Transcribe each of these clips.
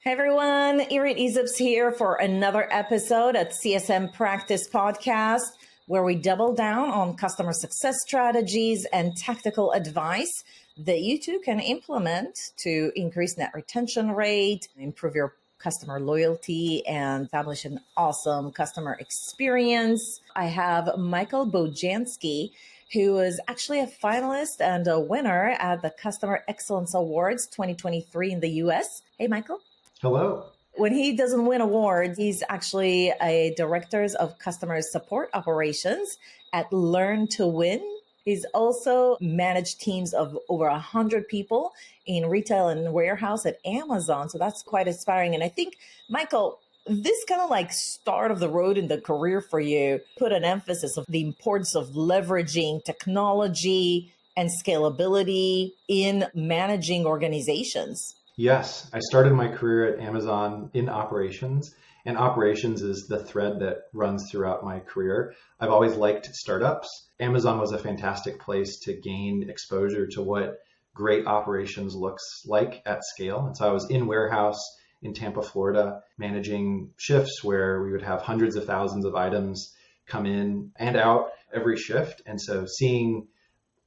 Hey everyone, Irit Eizips here for another episode at CSM Practice Podcast, where we double down on customer success strategies and tactical advice that you too can implement to increase net retention rate, improve your customer loyalty, and establish an awesome customer experience. I have Michael Bojanski, who is actually a finalist and a winner at the Customer Excellence Awards 2023 in the US. Hey, Michael. Hello. When he doesn't win awards, he's actually a director of customer support operations at 𝘧𝘪𝘳𝘦𝘮. He's also managed teams of over 100 people in retail and warehouse at Amazon. So that's quite inspiring. And I think, Michael, this kind of like start of the road in the career for you put an emphasis of the importance of leveraging technology and scalability in managing organizations. Yes, I started my career at Amazon in operations, and operations is the thread that runs throughout my career. I've always liked startups. Amazon was a fantastic place to gain exposure to what great operations looks like at scale. And so I was in warehouse in Tampa, Florida, managing shifts where we would have hundreds of thousands of items come in and out every shift. And so seeing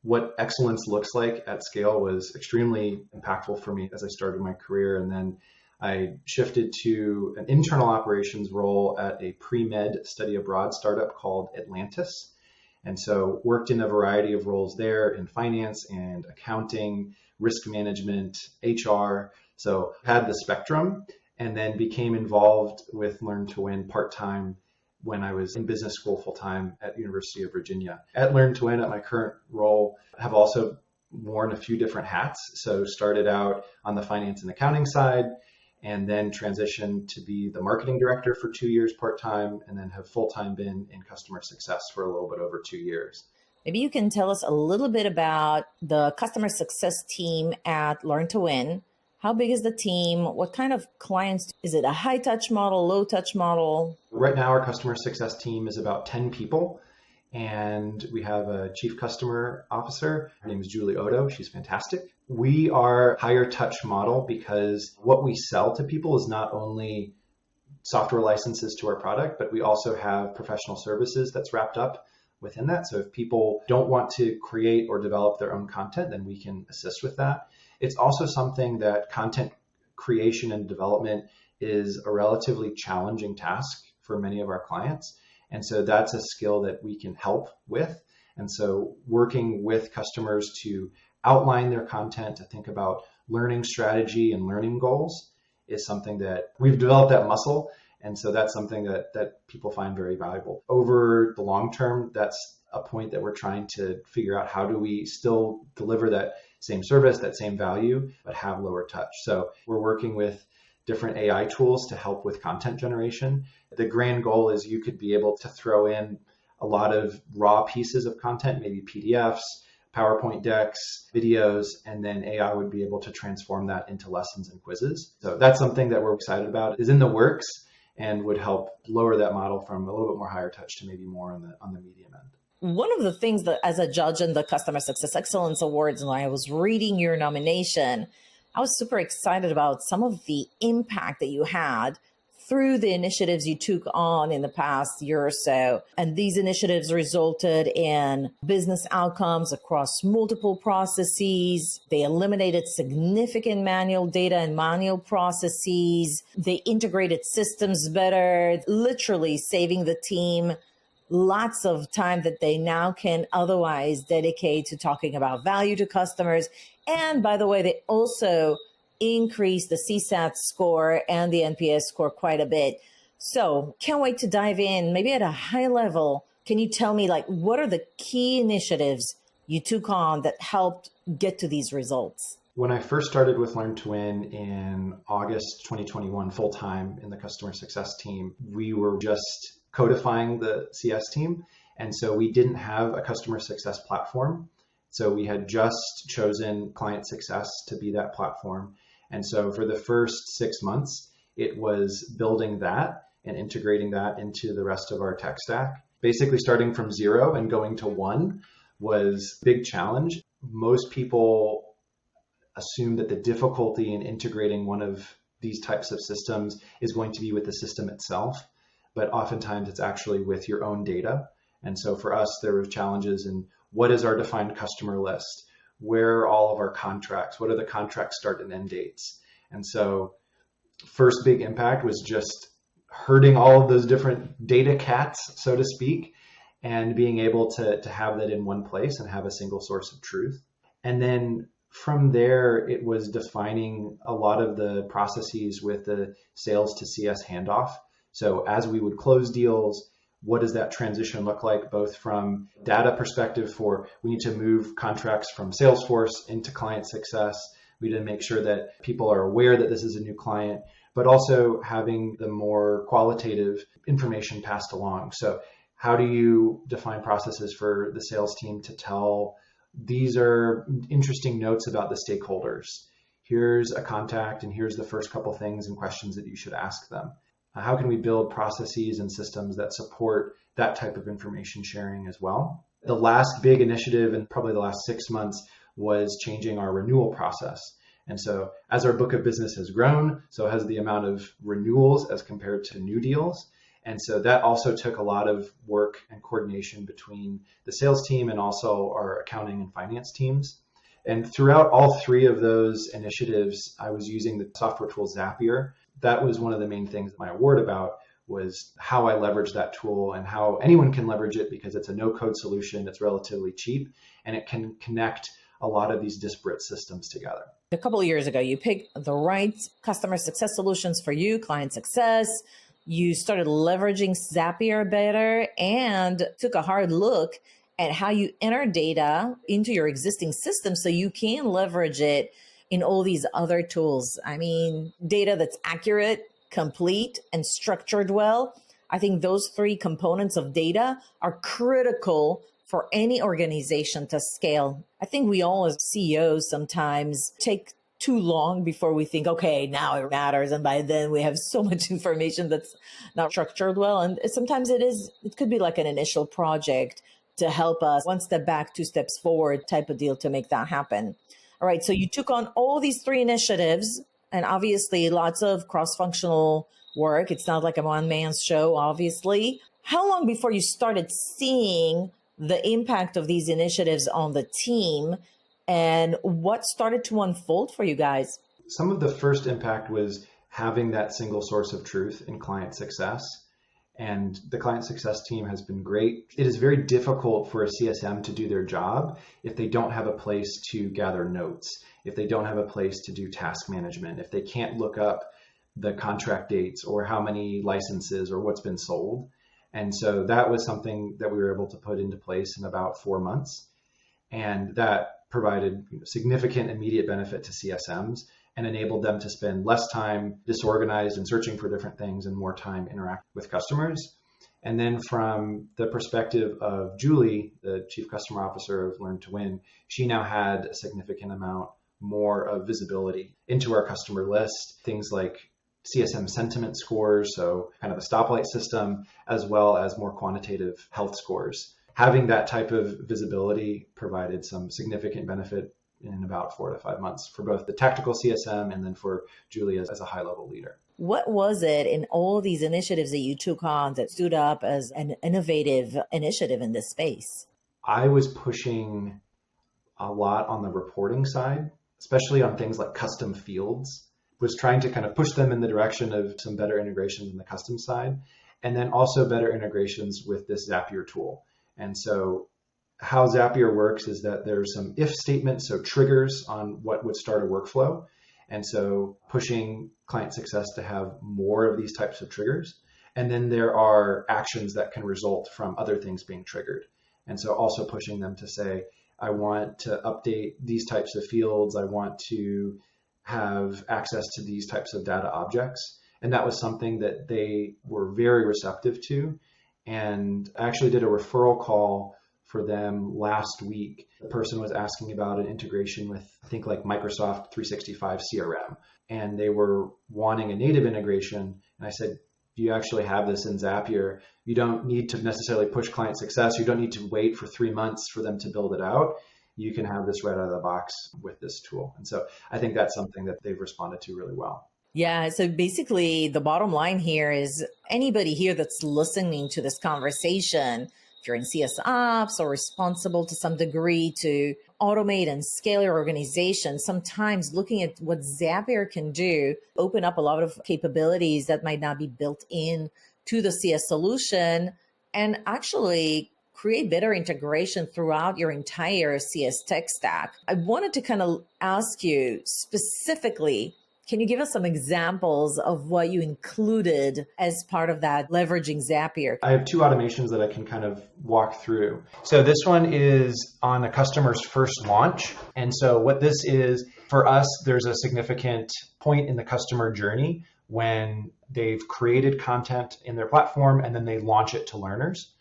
what excellence looks like at scale was extremely impactful for me as I started my career. And then I shifted to an internal operations role at a pre-med study abroad startup called Atlantis. And so worked in a variety of roles there in finance and accounting, risk management, HR. So had the spectrum, and then became involved with 𝘧𝘪𝘳𝘦𝘮 part-time when I was in business school full-time at University of Virginia. At 𝘧𝘪𝘳𝘦𝘮, at my current role, have also worn a few different hats. So started out on the finance and accounting side, and then transitioned to be the marketing director for 2 years part-time, and then have full-time been in customer success for a little bit over 2 years. Maybe you can tell us a little bit about the customer success team at 𝘧𝘪𝘳𝘦. How big is the team? What kind of clients? Is it a high-touch model, low-touch model? Right now, our customer success team is about 10 people, and we have a chief customer officer. Her name is 𝘧𝘪𝘦𝘠𝘪𝘠. She's fantastic. We are higher touch model because what we sell to people is not only software licenses to our product, but we also have professional services that's wrapped up within that. So if people don't want to create or develop their own content, then we can assist with that. It's also something that content creation and development is a relatively challenging task for many of our clients. And so that's a skill that we can help with. And so working with customers to outline their content, to think about learning strategy and learning goals is something that we've developed that muscle. And so that's something that people find very valuable. Over the long term, that's a point that we're trying to figure out, how do we still deliver that same service, that same value, but have lower touch. So we're working with different AI tools to help with content generation. The grand goal is you could be able to throw in a lot of raw pieces of content, maybe PDFs, PowerPoint decks, videos, and then AI would be able to transform that into lessons and quizzes. So that's something that we're excited about, is in the works, and would help lower that model from a little bit more higher touch to maybe more on the medium end. One of the things that as a judge in the Customer Success Excellence Awards, and I was reading your nomination, I was super excited about some of the impact that you had through the initiatives you took on in the past year or so. And these initiatives resulted in business outcomes across multiple processes. They eliminated significant manual data and manual processes. They integrated systems better, literally saving the team lots of time that they now can otherwise dedicate to talking about value to customers. And by the way, they also increased the CSAT score and the NPS score quite a bit. So can't wait to dive in. Maybe at a high level, can you tell me, like, what are the key initiatives you took on that helped get to these results? When I first started with 𝘧𝘪𝘳𝘦𝘮 in August 2021, full-time in the customer success team, we were just codifying the CS team. And so we didn't have a customer success platform. So we had just chosen client success to be that platform. And so for the first 6 months, it was building that and integrating that into the rest of our tech stack. Basically starting from 0 and going to 1 was a big challenge. Most people assume that the difficulty in integrating one of these types of systems is going to be with the system itself, but oftentimes it's actually with your own data. And so for us, there were challenges in what is our defined customer list? Where are all of our contracts? What are the contract start and end dates? And so first big impact was just herding all of those different data cats, so to speak, and being able to have that in one place and have a single source of truth. And then from there, it was defining a lot of the processes with the sales to CS handoff. So as we would close deals, what does that transition look like, both from data perspective for we need to move contracts from Salesforce into client success. We need to make sure that people are aware that this is a new client, but also having the more qualitative information passed along. So how do you define processes for the sales team to tell, these are interesting notes about the stakeholders. Here's a contact and here's the first couple things and questions that you should ask them. How can we build processes and systems that support that type of information sharing as well? The last big initiative in probably the last 6 months was changing our renewal process. And so as our book of business has grown, so has the amount of renewals as compared to new deals. And so that also took a lot of work and coordination between the sales team and also our accounting and finance teams. And throughout all three of those initiatives, I was using the software tool Zapier. That was one of the main things that my award about was how I leverage that tool and how anyone can leverage it because it's a no-code solution that's relatively cheap and it can connect a lot of these disparate systems together. A couple of years ago, you picked the right customer success solutions for you, client success. You started leveraging Zapier better and took a hard look at how you enter data into your existing system so you can leverage it in all these other tools. I mean, data that's accurate, complete, and structured well. I think those three components of data are critical for any organization to scale. I think we all as CEOs sometimes take too long before we think, okay, now it matters. And by then we have so much information that's not structured well. And sometimes it could be like an initial project to help us one step back, two steps forward type of deal to make that happen. All right, so you took on all these three initiatives and obviously lots of cross-functional work. It's not like a one-man's show, obviously. How long before you started seeing the impact of these initiatives on the team and what started to unfold for you guys? Some of the first impact was having that single source of truth in client success. And the client success team has been great. It is very difficult for a CSM to do their job if they don't have a place to gather notes, if they don't have a place to do task management, if they can't look up the contract dates or how many licenses or what's been sold. And so that was something that we were able to put into place in about 4 months. And that provided significant immediate benefit to CSMs and enabled them to spend less time disorganized and searching for different things and more time interacting with customers. And then from the perspective of Julie, the Chief Customer Officer of Learn to Win, she now had a significant amount more of visibility into our customer list, things like CSM sentiment scores, so kind of a stoplight system, as well as more quantitative health scores. Having that type of visibility provided some significant benefit in about 4 to 5 months for both the tactical CSM and then for Julie as a high-level leader. What was it in all these initiatives that you took on that stood up as an innovative initiative in this space? I was pushing a lot on the reporting side, especially on things like custom fields, was trying to kind of push them in the direction of some better integrations in the custom side, and then also better integrations with this Zapier tool. And so how Zapier works is that there's some if statements, so triggers on what would start a workflow. And so pushing client success to have more of these types of triggers. And then there are actions that can result from other things being triggered. And so also pushing them to say, I want to update these types of fields. I want to have access to these types of data objects. And that was something that they were very receptive to. And I actually did a referral call for them last week. The person was asking about an integration with, I think, like Microsoft 365 CRM. And they were wanting a native integration. And I said, do you actually have this in Zapier? You don't need to necessarily push client success. You don't need to wait for 3 months for them to build it out. You can have this right out of the box with this tool. And so I think that's something that they've responded to really well. Yeah. So basically, the bottom line here is anybody here that's listening to this conversation, if you're in CS ops or responsible to some degree to automate and scale your organization, sometimes looking at what Zapier can do, open up a lot of capabilities that might not be built in to the CS solution and actually create better integration throughout your entire CS tech stack. I wanted to kind of ask you specifically, can you give us some examples of what you included as part of that leveraging Zapier? I have two automations that I can kind of walk through. So this one is on the customer's first launch. And so what this is, for us, there's a significant point in the customer journey when they've created content in their platform and then they launch it to learners.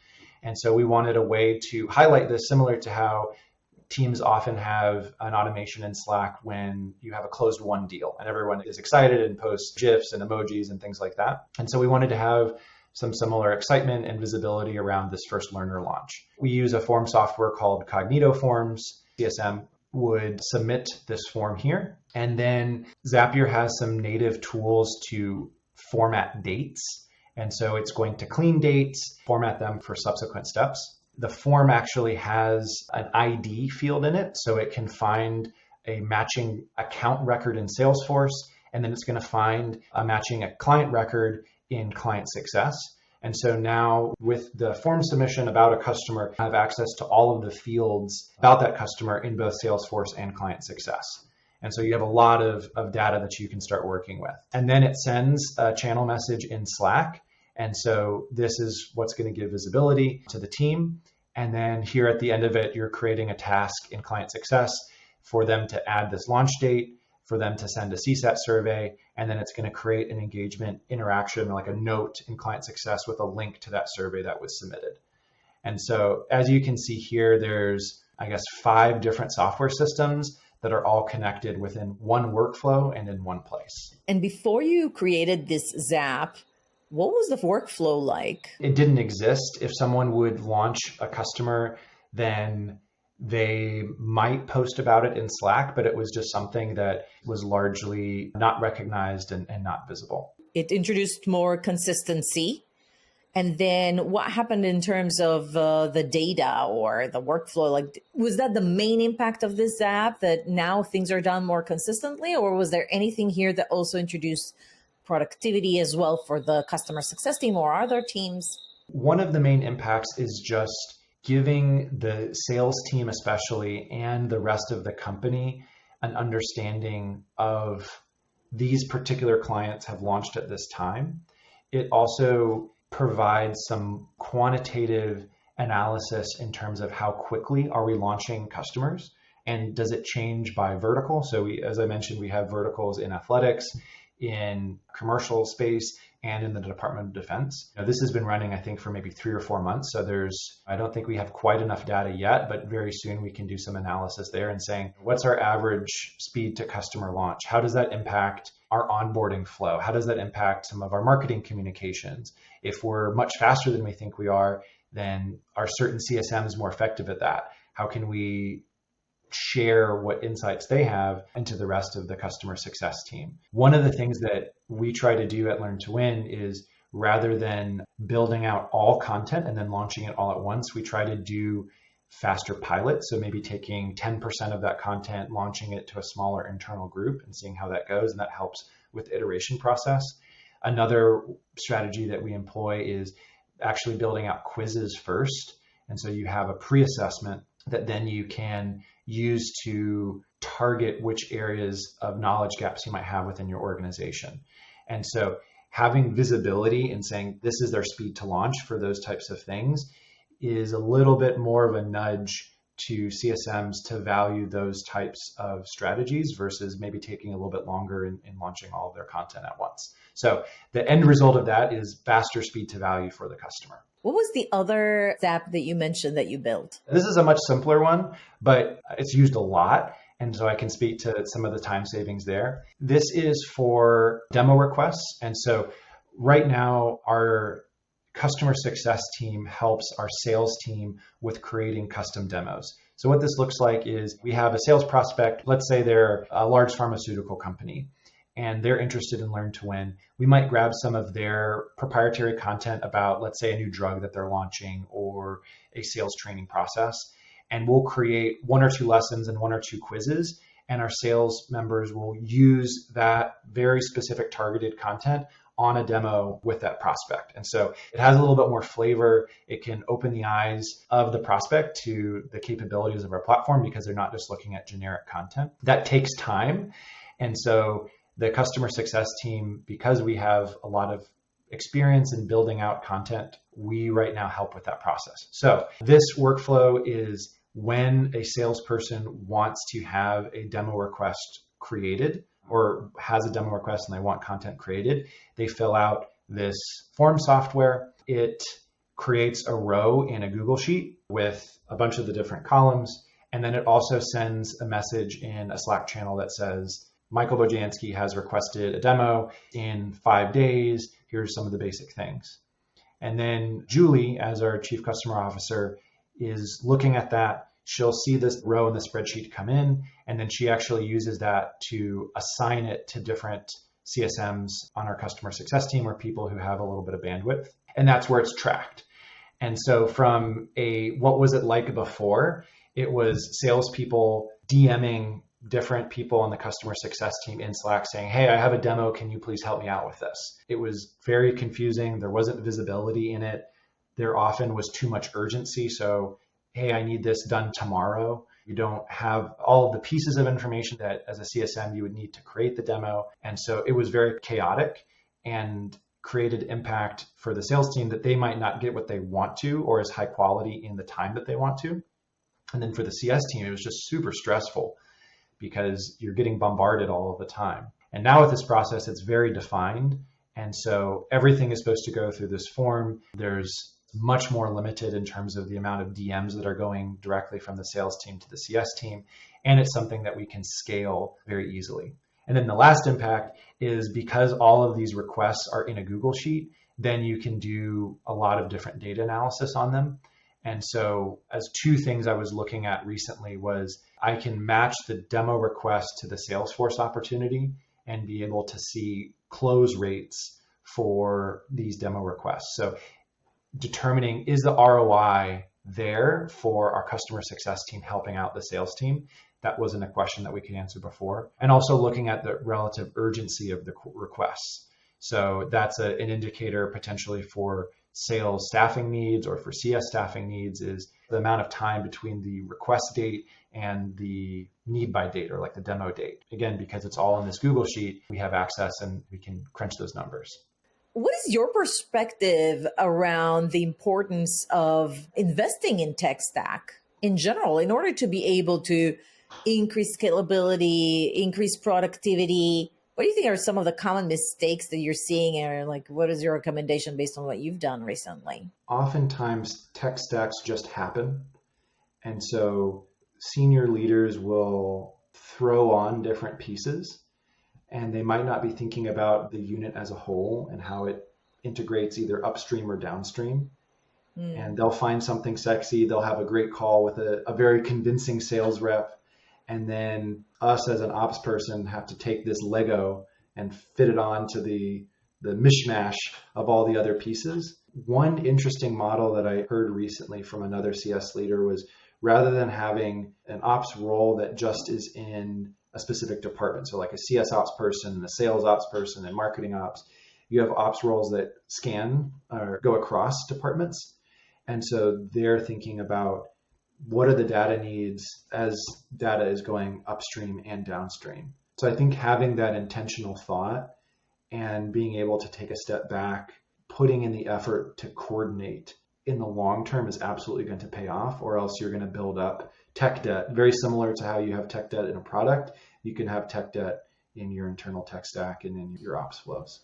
And so we wanted a way to highlight this, similar to how teams often have an automation in Slack when you have a closed won deal and everyone is excited and posts GIFs and emojis and things like that. And so we wanted to have some similar excitement and visibility around this first learner launch. We use a form software called 𝑘𝑜𝑔𝑛𝑖𝑡𝑜 Forms. CSM would submit this form here. And then Zapier has some native tools to format dates. And so it's going to clean dates, format them for subsequent steps. The form actually has an ID field in it, so it can find a matching account record in Salesforce, and then it's going to find a matching client record in client success. And so now with the form submission about a customer, I have access to all of the fields about that customer in both Salesforce and client success. And so you have a lot of data that you can start working with. And then it sends a channel message in Slack. And so this is what's going to give visibility to the team. And then here at the end of it, you're creating a task in client success for them to add this launch date, for them to send a CSAT survey, and then it's going to create an engagement interaction, like a note in client success with a link to that survey that was submitted. And so as you can see here, there's, I guess, 5 different software systems that are all connected within one workflow and in one place. And before you created this Zap, what was the workflow like? It didn't exist. If someone would launch a customer, then they might post about it in Slack, but it was just something that was largely not recognized and not visible. It introduced more consistency. And then what happened in terms of the data or the workflow? Like, was that the main impact of this app, that now things are done more consistently? Or was there anything here that also introduced productivity as well for the customer success team or other teams? One of the main impacts is just giving the sales team especially and the rest of the company an understanding of these particular clients have launched at this time. It also provides some quantitative analysis in terms of how quickly are we launching customers, and does it change by vertical? So as I mentioned, we have verticals in athletics, in commercial space, and in the Department of Defense. Now, this has been running, I think, for maybe 3 or 4 months. So I don't think we have quite enough data yet, but very soon we can do some analysis there and saying, what's our average speed to customer launch? How does that impact our onboarding flow? How does that impact some of our marketing communications? If we're much faster than we think we are, then are certain CSMs more effective at that? How can we share what insights they have into the rest of the customer success team? One of the things that we try to do at Learn to Win is, rather than building out all content and then launching it all at once, we try to do faster pilots. So maybe taking 10% of that content, launching it to a smaller internal group and seeing how that goes. And that helps with the iteration process. Another strategy that we employ is actually building out quizzes first. And so you have a pre-assessment that then you can use to target which areas of knowledge gaps you might have within your organization. And so having visibility and saying this is their speed to launch for those types of things is a little bit more of a nudge to CSMs to value those types of strategies versus maybe taking a little bit longer in launching all of their content at once. So the end result of that is faster speed to value for the customer. What was the other app that you mentioned that you built? This is a much simpler one, but it's used a lot. And so I can speak to some of the time savings there. This is for demo requests. And so right now, our customer success team helps our sales team with creating custom demos. So what this looks like is we have a sales prospect, let's say they're a large pharmaceutical company, and they're interested in Learn to Win, we might grab some of their proprietary content about, let's say, a new drug that they're launching or a sales training process. And we'll create 1 or 2 lessons and 1 or 2 quizzes. And our sales members will use that very specific targeted content on a demo with that prospect. And so it has a little bit more flavor. It can open the eyes of the prospect to the capabilities of our platform because they're not just looking at generic content. That takes time. And so the customer success team, because we have a lot of experience in building out content, we right now help with that process. So this workflow is when a salesperson wants to have a demo request created or has a demo request and they want content created, they fill out this form software. It creates a row in a Google Sheet with a bunch of the different columns. And then it also sends a message in a Slack channel that says, Michael Bojanski has requested a demo in 5 days. Here's some of the basic things. And then Julie, as our Chief Customer Officer, is looking at that. She'll see this row in the spreadsheet come in, and then she actually uses that to assign it to different CSMs on our customer success team or people who have a little bit of bandwidth. And that's where it's tracked. And so from what was it like before? It was salespeople DMing different people on the customer success team in Slack saying, hey, I have a demo. Can you please help me out with this? It was very confusing. There wasn't visibility in it. There often was too much urgency. So, hey, I need this done tomorrow. You don't have all of the pieces of information that as a CSM you would need to create the demo. And so it was very chaotic and created impact for the sales team that they might not get what they want to or as high quality in the time that they want to. And then for the CS team, it was just super stressful because you're getting bombarded all of the time. And now with this process, it's very defined. And so everything is supposed to go through this form. There's much more limited in terms of the amount of DMs that are going directly from the sales team to the CS team. And it's something that we can scale very easily. And then the last impact is because all of these requests are in a Google Sheet, then you can do a lot of different data analysis on them. And so as 2 things I was looking at recently was I can match the demo request to the Salesforce opportunity and be able to see close rates for these demo requests. So determining, is the ROI there for our customer success team helping out the sales team? That wasn't a question that we could answer before. And also looking at the relative urgency of the requests. So that's an indicator potentially for sales staffing needs or for CS staffing needs is the amount of time between the request date and the need by date or like the demo date. Again, because it's all in this Google Sheet, we have access and we can crunch those numbers. What is your perspective around the importance of investing in tech stack in general in order to be able to increase scalability, increase productivity? What do you think are some of the common mistakes that you're seeing, or like, what is your recommendation based on what you've done recently? Oftentimes tech stacks just happen. And so senior leaders will throw on different pieces and they might not be thinking about the unit as a whole and how it integrates either upstream or downstream. And they'll find something sexy. They'll have a great call with a very convincing sales rep. And then us as an ops person have to take this Lego and fit it on to the mishmash of all the other pieces. One interesting model that I heard recently from another CS leader was rather than having an ops role that just is in a specific department, so like a CS ops person, a sales ops person, and marketing ops, you have ops roles that scan or go across departments. And so they're thinking about what are the data needs as data is going upstream and downstream. So I think having that intentional thought and being able to take a step back, putting in the effort to coordinate in the long term is absolutely going to pay off, or else you're going to build up tech debt. Very similar to how you have tech debt in a product, you can have tech debt in your internal tech stack and in your ops flows.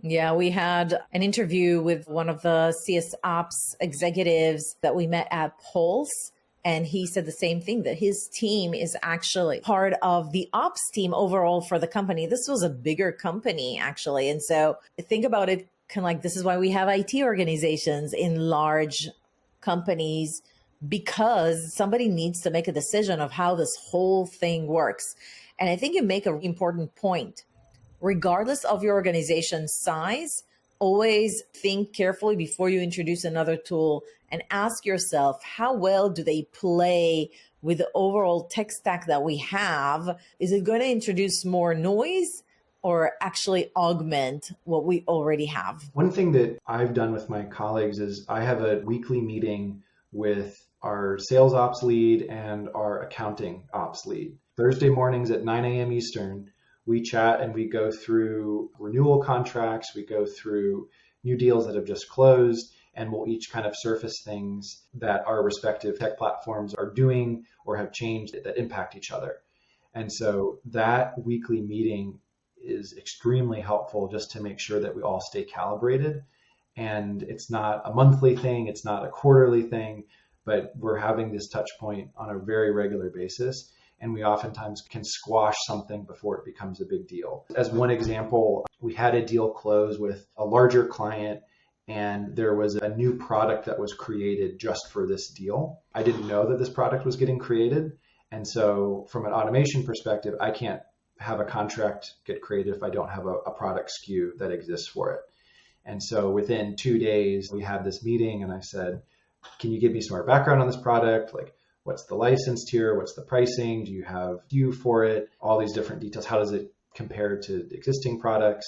Yeah, we had an interview with one of the CS ops executives that we met at Pulse. And he said the same thing, that his team is actually part of the ops team overall for the company. This was a bigger company, actually. And so think about it kind of like, this is why we have IT organizations in large companies, because somebody needs to make a decision of how this whole thing works. And I think you make an important point. regardless of your organization's size, always think carefully before you introduce another tool and ask yourself, how well do they play with the overall tech stack that we have? Is it going to introduce more noise or actually augment what we already have? One thing that I've done with my colleagues is I have a weekly meeting with our sales ops lead and our accounting ops lead. Thursday mornings at 9 a.m. Eastern, we chat and we go through renewal contracts, we go through new deals that have just closed, and we'll each kind of surface things that our respective tech platforms are doing or have changed that impact each other. And so that weekly meeting is extremely helpful just to make sure that we all stay calibrated. And it's not a monthly thing, it's not a quarterly thing, but we're having this touch point on a very regular basis. And we oftentimes can squash something before it becomes a big deal. As one example, we had a deal close with a larger client, and there was a new product that was created just for this deal. I didn't know that this product was getting created. And so from an automation perspective, I can't have a contract get created if I don't have a product SKU that exists for it. And so within 2 days, we had this meeting and I said, can you give me some more background on this product? Like, what's the license tier? What's the pricing? Do you have SKU for it? All these different details. How does it compare to existing products?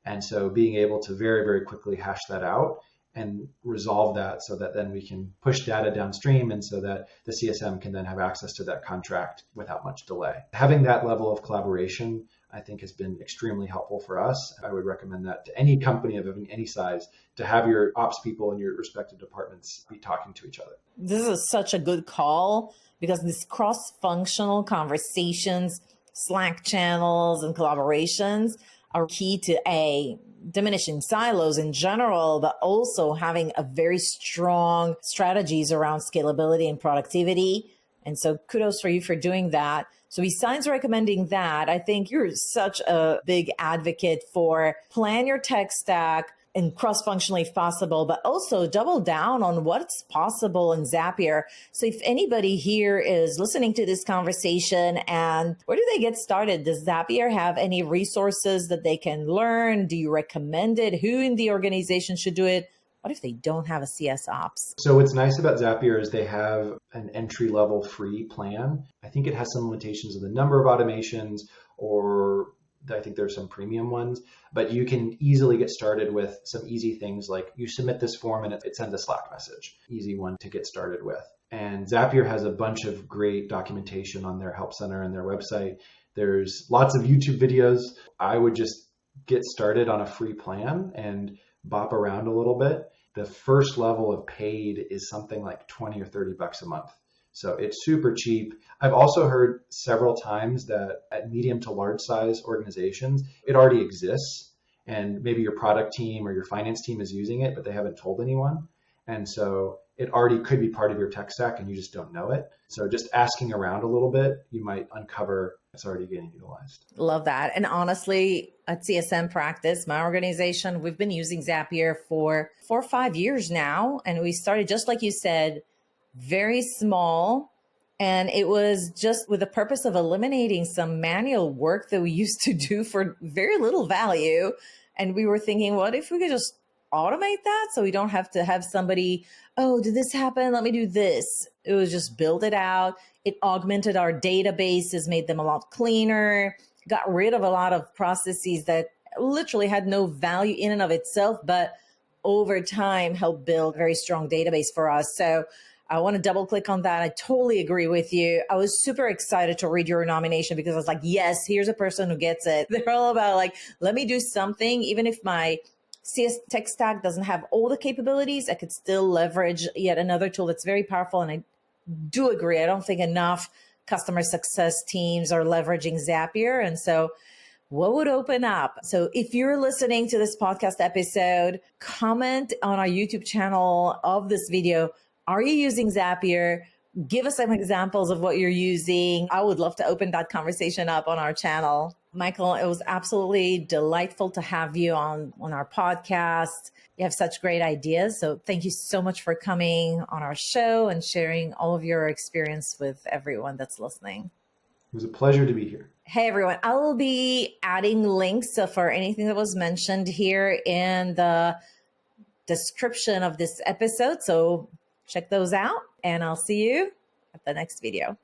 And so being able to very, very quickly hash that out and resolve that so that then we can push data downstream and so that the CSM can then have access to that contract without much delay. Having that level of collaboration, I think, has been extremely helpful for us. I would recommend that to any company of any size, to have your ops people in your respective departments be talking to each other. This is such a good call because these cross-functional conversations, Slack channels, and collaborations are key to diminishing silos in general, but also having a very strong strategies around scalability and productivity. And so kudos for you for doing that. So besides recommending that, I think you're such a big advocate for plan your tech stack and cross-functionally if possible, but also double down on what's possible in Zapier. So if anybody here is listening to this conversation and where do they get started? Does Zapier have any resources that they can learn? Do you recommend it? Who in the organization should do it? What if they don't have a CS ops? So what's nice about Zapier is they have an entry-level free plan. I think it has some limitations of the number of automations, or I think there's some premium ones, but you can easily get started with some easy things like you submit this form and it sends a Slack message. Easy one to get started with. And Zapier has a bunch of great documentation on their help center and their website. There's lots of YouTube videos. I would just get started on a free plan and bop around a little bit. The first level of paid is something like 20 or 30 bucks a month. So it's super cheap. I've also heard several times that at medium to large size organizations, it already exists and maybe your product team or your finance team is using it, but they haven't told anyone. And so it already could be part of your tech stack and you just don't know it. So just asking around a little bit, you might uncover it's already getting utilized. Love that. And honestly, at CSM Practice, my organization, we've been using Zapier for 4 or 5 years now. And we started, just like you said, very small. And it was just with the purpose of eliminating some manual work that we used to do for very little value. And we were thinking, what if we could just automate that so we don't have to have somebody, oh, did this happen? Let me do this. It was just build it out. It augmented our databases, made them a lot cleaner, got rid of a lot of processes that literally had no value in and of itself, but over time helped build a very strong database for us. So I want to double click on that. I totally agree with you. I was super excited to read your nomination because I was like, yes, here's a person who gets it. They're all about like, let me do something. Even if my CS tech stack doesn't have all the capabilities, I could still leverage yet another tool that's very powerful. And I do agree. I don't think enough customer success teams are leveraging Zapier. And so what would open up? So if you're listening to this podcast episode, comment on our YouTube channel of this video. Are you using Zapier? Give us some examples of what you're using. I would love to open that conversation up on our channel. Michael, it was absolutely delightful to have you on our podcast. You have such great ideas. So thank you so much for coming on our show and sharing all of your experience with everyone that's listening. It was a pleasure to be here. Hey, everyone. I will be adding links for anything that was mentioned here in the description of this episode. So check those out, and I'll see you at the next video.